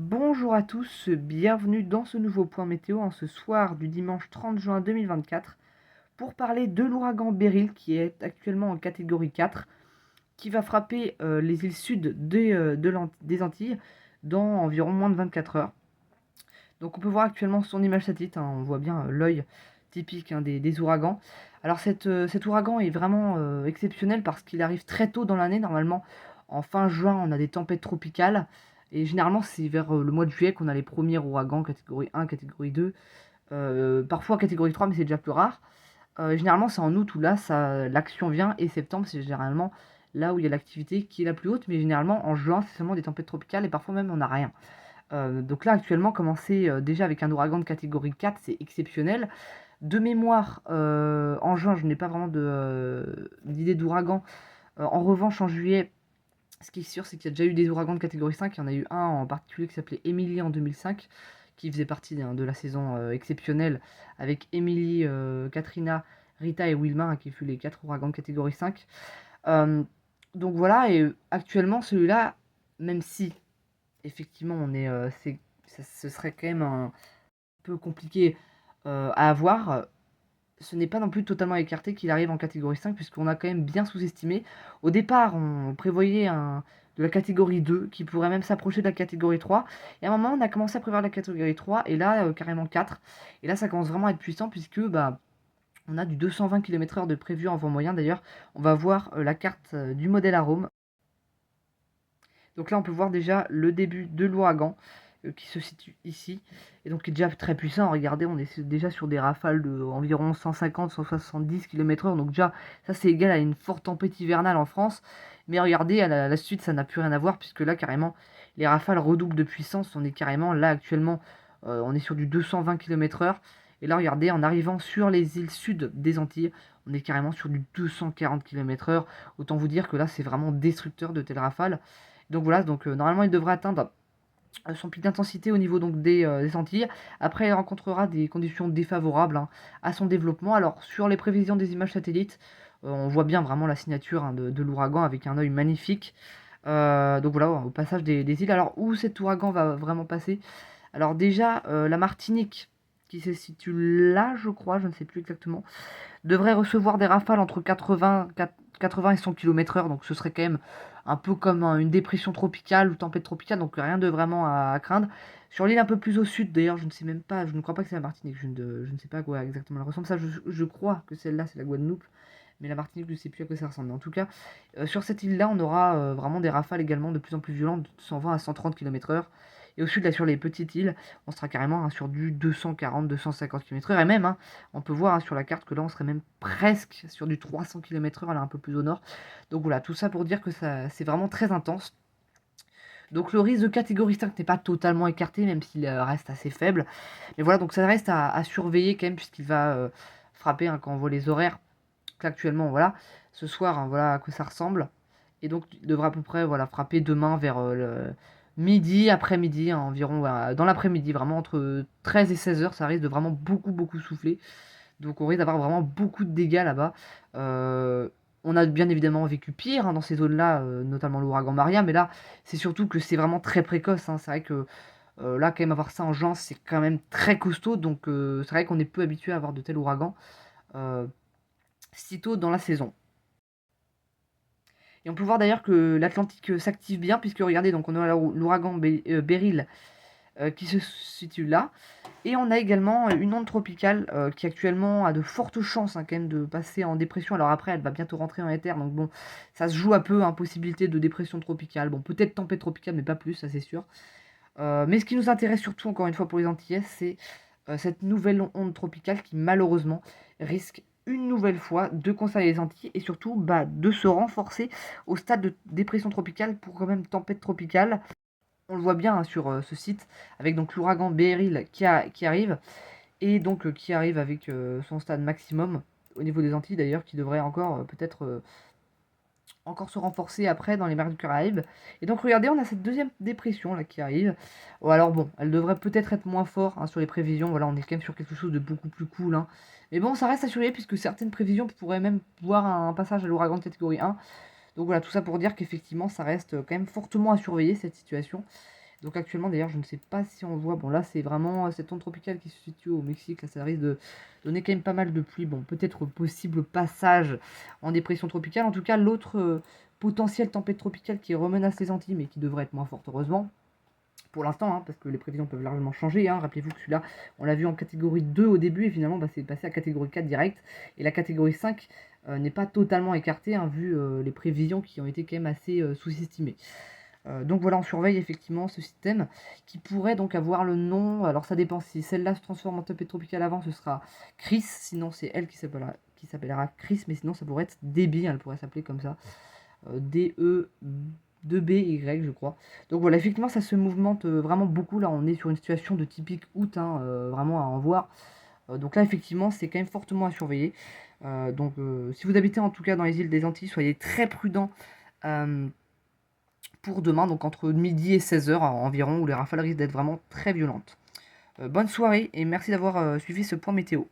Bonjour à tous, bienvenue dans ce nouveau point météo en ce soir du dimanche 30 juin 2024 pour parler de l'ouragan Beryl qui est actuellement en catégorie 4 qui va frapper les îles sud des Antilles dans environ moins de 24 heures. Donc on peut voir actuellement son image satellite, hein, on voit bien l'œil typique, hein, des ouragans. Alors cet ouragan est vraiment exceptionnel parce qu'il arrive très tôt dans l'année. Normalement, en fin juin, on a des tempêtes tropicales. Et généralement, c'est vers le mois de juillet qu'on a les premiers ouragans, catégorie 1, catégorie 2, parfois catégorie 3, mais c'est déjà plus rare. Généralement, c'est en août où là, l'action vient, et septembre, c'est généralement là où il y a l'activité qui est la plus haute, mais généralement en juin, c'est seulement des tempêtes tropicales, et parfois même on n'a rien. Donc là, actuellement, commencer déjà avec un ouragan de catégorie 4, c'est exceptionnel. De mémoire, en juin, je n'ai pas vraiment d'idée d'ouragan. En revanche, en juillet, ce qui est sûr, c'est qu'il y a déjà eu des ouragans de catégorie 5. Il y en a eu un en particulier qui s'appelait Emily en 2005, qui faisait partie, hein, de la saison exceptionnelle, avec Emily, Katrina, Rita et Wilma, hein, qui fut les 4 ouragans de catégorie 5. Euh, donc voilà, et actuellement, celui-là, même si effectivement ce serait quand même un peu compliqué à avoir, ce n'est pas non plus totalement écarté qu'il arrive en catégorie 5, puisqu'on a quand même bien sous-estimé. Au départ, on prévoyait de la catégorie 2, qui pourrait même s'approcher de la catégorie 3. Et à un moment, on a commencé à prévoir la catégorie 3, et là, carrément 4. Et là, ça commence vraiment à être puissant, puisque bah, on a du 220 km/h de prévu en vent moyen. D'ailleurs, on va voir la carte du modèle Arome. Donc là, on peut voir déjà le début de l'ouragan qui se situe ici, et donc qui est déjà très puissant. Regardez, on est déjà sur des rafales de environ 150-170 km/h, donc déjà, ça c'est égal à une forte tempête hivernale en France. Mais regardez, à la suite, ça n'a plus rien à voir, puisque là, carrément, les rafales redoublent de puissance. On est carrément, là, actuellement, on est sur du 220 km/h. Et là, regardez, en arrivant sur les îles sud des Antilles, on est carrément sur du 240 km/h. Autant vous dire que là, c'est vraiment destructeur de telles rafales. Donc voilà, donc normalement il devrait atteindre son pic d'intensité au niveau donc des Antilles. Après, il rencontrera des conditions défavorables, hein, à son développement. Alors sur les prévisions des images satellites, on voit bien vraiment la signature, hein, de l'ouragan avec un œil magnifique. Donc voilà, au passage des îles. Alors où cet ouragan va vraiment passer? Alors déjà, la Martinique, qui se situe là, je crois, je ne sais plus exactement, devrait recevoir des rafales entre 80 et 100 km/h, donc ce serait quand même un peu comme une dépression tropicale ou tempête tropicale, donc rien de vraiment à craindre. Sur l'île un peu plus au sud, d'ailleurs, je ne sais même pas, je ne crois pas que c'est la Martinique, je ne sais pas à quoi exactement elle ressemble. Ça, je crois que celle-là, c'est la Guadeloupe, mais la Martinique, je ne sais plus à quoi ça ressemble. Mais en tout cas, sur cette île-là, on aura vraiment des rafales également de plus en plus violentes, de 120 à 130 km/h. Et au sud, là, sur les petites îles, on sera carrément, hein, sur du 240-250 km/h. Et même, hein, on peut voir, hein, sur la carte que là, on serait même presque sur du 300 km/h, là, un peu plus au nord. Donc voilà, tout ça pour dire que c'est vraiment très intense. Donc le risque de catégorie 5 n'est pas totalement écarté, même s'il reste assez faible. Mais voilà, donc ça reste à surveiller quand même, puisqu'il va frapper, hein, quand on voit les horaires. Actuellement, voilà, ce soir, hein, voilà à quoi ça ressemble. Et donc, il devra à peu près, voilà, frapper demain vers le midi, après-midi, hein, environ, voilà, dans l'après-midi, vraiment entre 13 et 16 heures, ça risque de vraiment beaucoup, beaucoup souffler. Donc, on risque d'avoir vraiment beaucoup de dégâts là-bas. Euh, on a bien évidemment vécu pire, hein, dans ces zones-là, notamment l'ouragan Maria, mais là, c'est surtout que c'est vraiment très précoce, hein. C'est vrai que là, quand même, avoir ça en juin, c'est quand même très costaud. Donc, c'est vrai qu'on est peu habitué à avoir de tels ouragans euh, si tôt dans la saison. Et on peut voir d'ailleurs que l'Atlantique s'active bien, puisque regardez, donc on a l'ouragan Beryl qui se situe là. Et on a également une onde tropicale qui actuellement a de fortes chances, hein, quand même, de passer en dépression. Alors après, elle va bientôt rentrer en éther, donc bon, ça se joue un peu, hein, possibilité de dépression tropicale. Bon, peut-être tempête tropicale, mais pas plus, ça c'est sûr. Mais ce qui nous intéresse surtout, encore une fois, pour les Antillais, c'est cette nouvelle onde tropicale qui, malheureusement, risque une nouvelle fois de concerner les Antilles et surtout, bah, de se renforcer au stade de dépression tropicale pour quand même tempête tropicale. On le voit bien, hein, sur ce site, avec donc l'ouragan Beryl qui arrive, et donc qui arrive avec son stade maximum au niveau des Antilles d'ailleurs, qui devrait encore peut-être encore se renforcer après dans les mers du Caraïbes. Et donc regardez, on a cette deuxième dépression là qui arrive. Bon, alors bon, elle devrait peut-être être moins fort, hein, sur les prévisions. Voilà, on est quand même sur quelque chose de beaucoup plus cool, hein. Mais bon, ça reste à surveiller, puisque certaines prévisions pourraient même voir un passage à l'ouragan de catégorie 1. Donc voilà, tout ça pour dire qu'effectivement, ça reste quand même fortement à surveiller cette situation. Donc actuellement d'ailleurs je ne sais pas si on voit, bon là c'est vraiment cette onde tropicale qui se situe au Mexique, là ça risque de donner quand même pas mal de pluie, bon peut-être possible passage en dépression tropicale, en tout cas l'autre potentielle tempête tropicale qui remenace les Antilles mais qui devrait être moins forte heureusement, pour l'instant, hein, parce que les prévisions peuvent largement changer, hein. Rappelez-vous que celui-là, on l'a vu en catégorie 2 au début, et finalement, bah, c'est passé à catégorie 4 direct. Et la catégorie 5 n'est pas totalement écartée, hein, vu les prévisions qui ont été quand même assez sous-estimées. Donc voilà, on surveille effectivement ce système qui pourrait donc avoir le nom. Alors ça dépend si celle-là se transforme en tempête tropicale avant, ce sera Chris. Sinon, c'est elle qui s'appellera Chris, mais sinon ça pourrait être Debbie, hein, elle pourrait s'appeler comme ça. DE 2BY, je crois. Donc voilà, effectivement, ça se mouvemente vraiment beaucoup. Là, on est sur une situation de typique août, hein, vraiment à en voir. Donc là, effectivement, c'est quand même fortement à surveiller. Donc, si vous habitez en tout cas dans les îles des Antilles, soyez très prudents pour demain, donc entre midi et 16h environ, où les rafales risquent d'être vraiment très violentes. Bonne soirée et merci d'avoir suivi ce point météo.